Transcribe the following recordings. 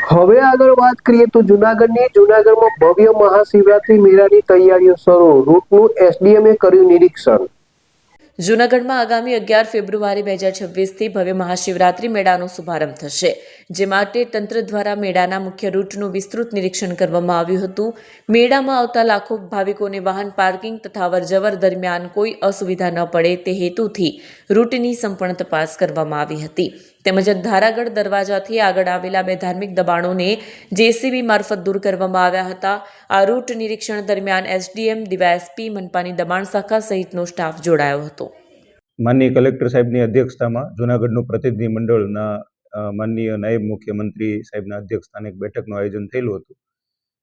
હવે આગળ વાત કરીએ તો જૂનાગઢમાં ભવ્ય મહાશિવરાત્રી મેળાની તૈયારીઓ શરૂ. રૂટનું એસડીએમએ કર્યું નિરીક્ષણ. જૂનાગઢમાં આગામી 11 ફેબ્રુઆરી 2026થી ભવ્ય મહાશિવરાત્રી મેળાનો શુભારંભ થશે, જે માટે તંત્ર દ્વારા મેળાના મુખ્ય રૂટનું વિસ્તૃત નિરીક્ષણ કરવામાં આવ્યું હતું. મેળામાં આવતા લાખો ભાવિકોને વાહન પાર્કિંગ તથા અવરજવર દરમિયાન કોઈ અસુવિધા ન પડે તે હેતુથી રૂટની સંપૂર્ણ તપાસ કરવામાં આવી હતી. તેમજ ધારાગઢ દરવાજાથી આગળ આવેલા બે ધાર્મિક દબાણોને જેસીબી મારફત દૂર કરવામાં આવ્યા હતા. આ રૂટ નિરીક્ષણ દરમિયાન એસડીએમ, ડીવાયએસપી, મનપાની દબાણ શાખા સહિતનો સ્ટાફ જોડાયો હતો. માનનીય કલેક્ટર સાહેબની અધ્યક્ષતામાં જૂનાગઢનું પ્રતિનિધિ મંડળના માનનીય નાયબ મુખ્યમંત્રી સાહેબના અધ્યક્ષસ્થાને એક બેઠકનું આયોજન થયેલું હતું.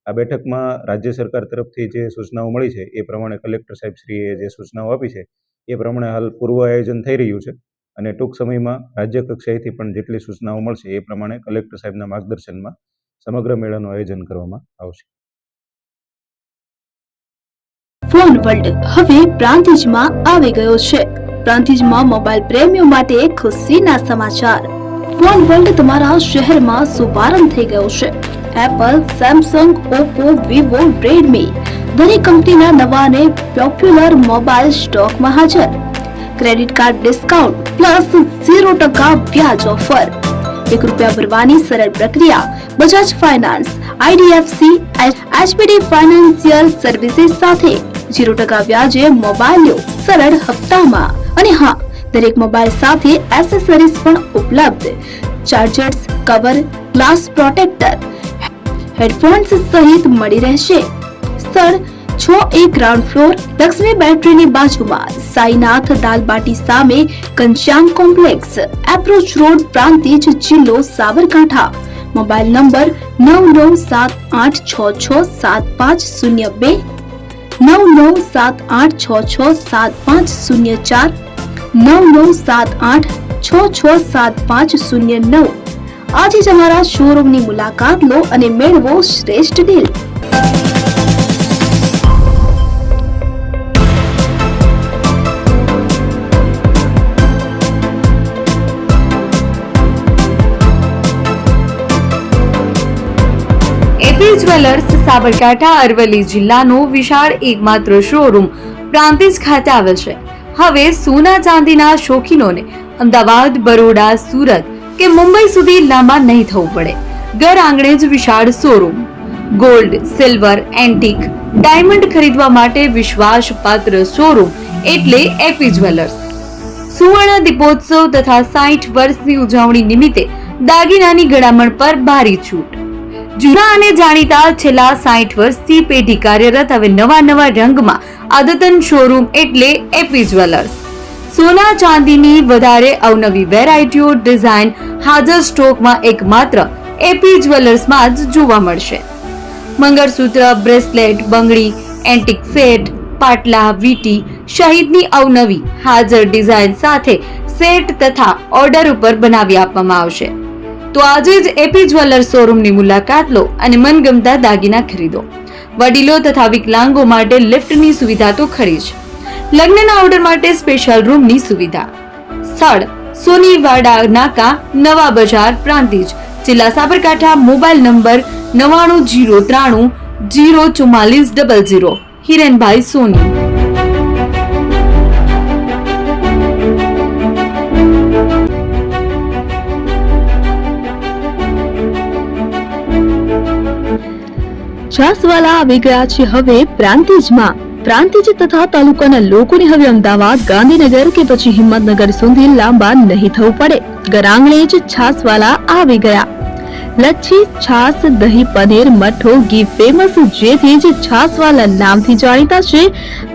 આ બેઠકમાં રાજ્ય સરકાર તરફથી જે સૂચનાઓ મળી છે એ પ્રમાણે કલેક્ટર સાહેબશ્રીએ જે સૂચનાઓ આપી છે એ પ્રમાણે હાલ પૂર્વ આયોજન થઈ રહ્યું છે અને ટૂંક સમયમાં રાજ્ય કક્ષાએથી પણ જેટલી સૂચનાઓ મળશે એ પ્રમાણે કલેક્ટર સાહેબના માર્ગદર્શનમાં સમગ્ર મેળાનું આયોજન કરવામાં આવશે. ફોન વર્લ્ડ હવે પ્રાંતિજમાં આવી ગયો છે. પ્રાંતિજમાં મોબાઈલ પ્રેમીઓ માટે ખુશીના સમાચાર. ફોન વર્લ્ડ તમારા શહેરમાં શુભારંભ થઈ ગયો છે. Apple, Samsung, Oppo, Vivo, Redmi દરેક કંપનીના નવા અને પોપ્યુલર મોબાઈલ સ્ટોકમાં હાજર. ક્રેડિટ કાર્ડ ડિસ્કાઉન્ટ પ્લસ 0% વ્યાજ ઓફર. ₹1 ભરવાની સરળ પ્રક્રિયા. બજાજ ફાઇનાન્સ, આઈડીએફસી, એચપીડી ફાઇનાન્શિયલ સર્વિસીસ સાથે 0% વ્યાજે મોબાઈલ લો સરળ હપ્તામાં. અને હા, દરેક મોબાઈલ સાથે એસેસરીઝ પણ ઉપલબ્ધ. Chargers, cover, glass protractor, headphones સહિત મળી રહેશે. સ્થળ 6A ગ્રાઉન્ડ ફ્લોર, લક્ષ્મી બેટરીની બાજુમાં, સાઈનાથ દાલબાટી સામે, Ghanshyam complex, approach road, Prantij, જિલ્લો સાબરકાંઠા. Mobile number 9978667502, 9978667504, 9978667509. આજે જ અમારા શોરૂમની મુલાકાત લો અને મેળવો શ્રેષ્ઠ deal. AP jewellers Sabarkantha Aravalli જિલ્લાનો વિશાળ એકમાત્ર શોરૂમ પ્રાંતિજ ખાતે આવેલ છે. હવે સોના ચાંદીના શોખીનોને અમદાવાદ, બરોડા, સુરત કે મુંબઈ સુધી લાંબા નહીં થવું પડે. ઘર આંગણે જ વિશાળ showroom. Gold, silver, antique, diamond ખરીદવા માટે વિશ્વાસપાત્ર શોરૂમ એટલે એપી જ્વેલર્સ. સુવર્ણ દીપોત્સવ તથા 60 વર્ષની ઉજવણી નિમિત્તે દાગીનાની ગળામણ પર ભારી છૂટ. જૂના અને જાણીતા છેલ્લા 60 વર્ષથી પેઢી કાર્યરત હવે નવા રંગમાં અદ્યતન શોરૂમ એટલે એપી જ્વેલર્સ. સોના ચાંદીની વધારે અવનવી વેરાયટીઓ, ડિઝાઇન હાજર સ્ટોકમાં એકમાત્ર એપી જ્વેલર્સમાં જ જોવા મળશે. મંગળસૂત્ર, બ્રેસલેટ, બંગડી, એન્ટિક સેટ, પાટલા, વીટી સહિતની અવનવી હાજર ડિઝાઇન સાથે સેટ તથા ઓર્ડર ઉપર બનાવી આપવામાં આવશે. તો આજે જ એપી જ્વેલર્સ શોરૂમની મુલાકાત લો અને મનગમતા દાગીના ખરીદો. વડીલો તથા વિકલાંગો માટે લિફ્ટની સુવિધા તો ખરી જ. લગ્નના ઓર્ડર માટે સ્પેશિયલ રૂમની સુવિધા. સ્થળ સોનીવાડા નાકા, નવા બજાર, પ્રાંતિજ, જિલ્લા સાબરકાંઠા. Mobile number 9903304400. હિરેનભાઈ સોની. છાસવાલા આવી ગયા છે હવે પ્રાંતિજમાં. પ્રાંતિજ તથા તાલુકાના લોકોને હવે અમદાવાદ, ગાંધીનગર કે પછી હિંમતનગર સુધી લાંબા નહીં થવું પડે. ઘર આંગણે જ છાસવાલા આવી ગયા. લચ્છી, છાસ, દહીં, પનીર, મઠો, ઘી ફેમસ, જેથી જ છાસવાલા નામથી જાણીતા છે.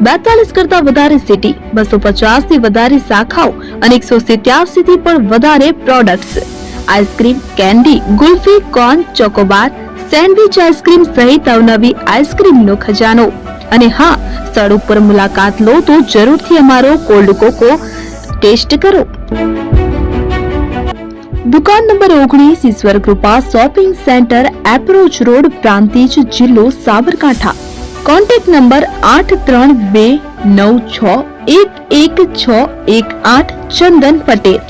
42 કરતા વધારે સિટી, 250 થી વધારે શાખાઓ અને 187 થી પણ વધારે products. Ice cream, candy, kulfi, corn, Chocobar, sandwich ice cream સહિત અવનવી આઈસ્ક્રીમનો ખજાનો. અને હા, સ્થળ ઉપર મુલાકાત લો તો જરૂરથી અમારો કોલ્ડ કોકો ટેસ્ટ કરો. દુકાન number 19, Ishwar Krupa shopping centre, approach road, Prantij, જિલ્લો સાબરકાંઠા. Contact number 8329611618. ચંદન પટેલ.